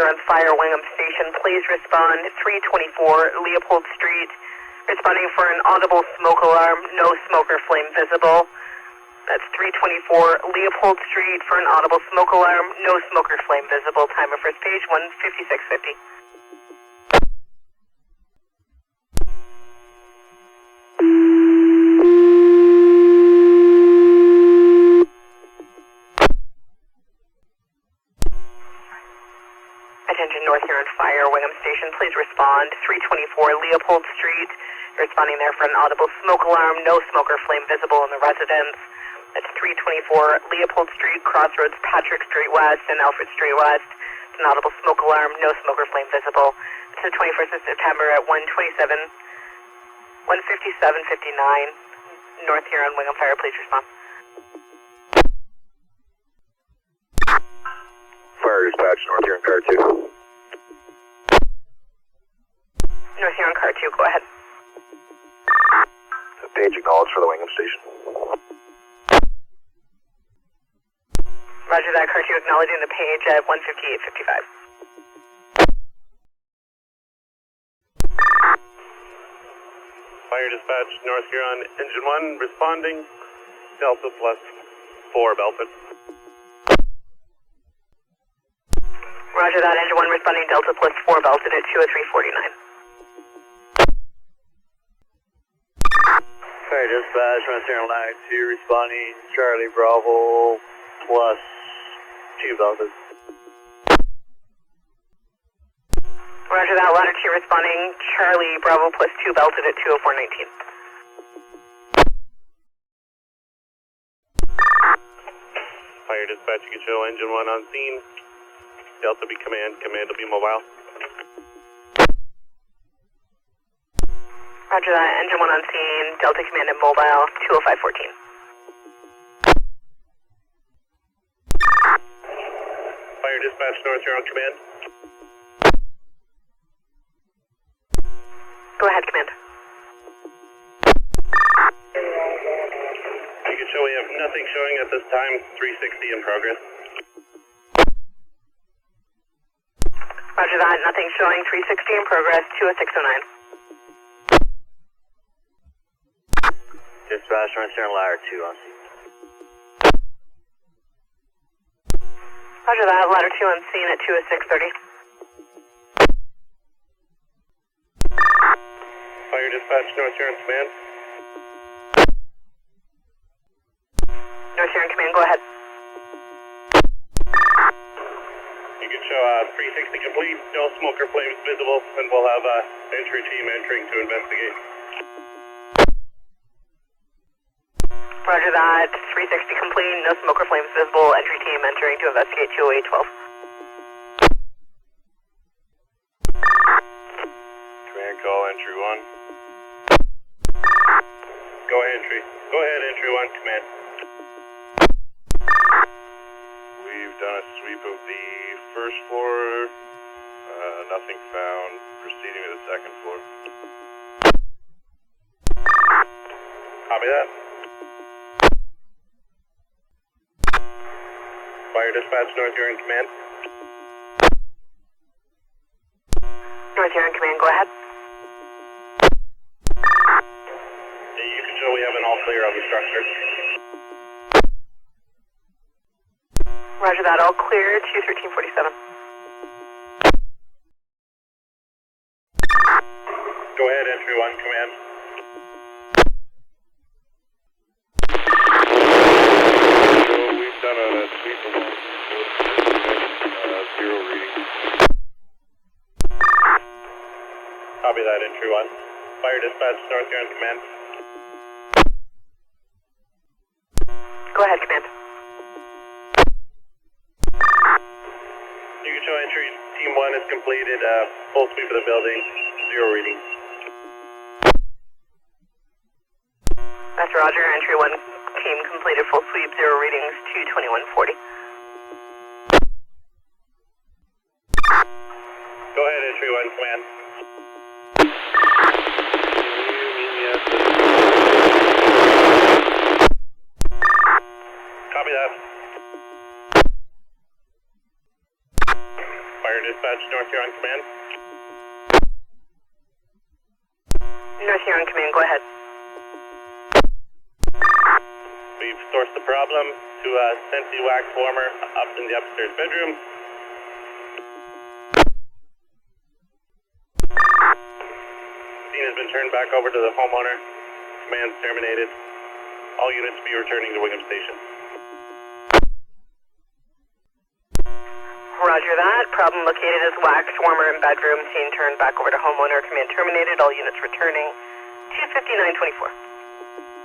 Huron Fire, Wingham Station. Please respond 324 Leopold Street. Responding for an audible smoke alarm, no smoke or flame visible. That's 324 Leopold Street for an audible smoke alarm, no smoke or flame visible. Time of first page 1:56:50. Attention North Huron Fire, Wingham Station, please respond 324 Leopold Street. Responding there for an audible smoke alarm, no smoke or flame visible in the residence. That's 324 Leopold Street, Crossroads, Patrick Street West, and Alfred Street West. It's an audible smoke alarm, no smoke or flame visible. It's the 21st of September at 1:57:59. North Huron, Wingham Fire, please respond. Fire dispatch, North Huron Car 2. North Huron Car 2, go ahead. Page acknowledged for the Wingham Station. Roger that, Car 2 acknowledging the page at 1:58:55. Fire dispatch, North Huron Engine 1 responding, Delta plus 4 belted. Roger that, Engine 1 responding, Delta plus 4 belted at 203:49. Fire dispatch, North Huron Line 2 responding, Charlie Bravo plus 2 belted. Roger that, ladder 2 responding, Charlie Bravo plus 2 belted at 204:19. Fire dispatch, you can show Engine 1 on scene, Delta be command, command will be mobile. Roger that, Engine 1 on scene, Delta Command and Mobile, 205:14. Fire dispatch, North Huron Command. Go ahead, Command. You can show we have nothing showing at this time, 360 in progress. Roger that, nothing showing, 360 in progress, 206:09. Dispatch, North Huron Ladder 2 on scene. Roger that, ladder 2 on scene at 206:30. Fire dispatch, North Huron Command. North Huron Command, go ahead. You can show 360 complete, no smoke or flames visible, and we'll have entry team entering to investigate. Roger that, 360 complete, no smoke or flames visible, entry team entering to investigate 20812. Command call, entry 1. Go ahead, entry 1, command. We've done a sweep of the first floor, nothing found, proceeding to the second floor. Copy that. Fire dispatch, North Huron Command. North Huron Command, go ahead. You can show we have an all clear on the structure. Roger that, all clear, 213:47. Go ahead, entry 1, command. So we've done a sweep of 0 reading. Copy that, entry 1. Fire dispatch, North Huron Command. Go ahead, Command. You can show entry team 1 is completed, full sweep of the building, 0 reading. That's Roger, entry 1 team completed full sweep, 0 readings, 221:40. Go ahead, entry 1, command. Copy that. Fire dispatch. Dispatch, North Huron Command. North Huron Command, go ahead. We've sourced the problem to a Scentsy wax warmer up in the upstairs bedroom. Scene has been turned back over to the homeowner. Command's terminated. All units be returning to Wingham Station. Roger that. Problem located as wax warmer in bedroom. Scene turned back over to homeowner. Command terminated. All units returning. 25924.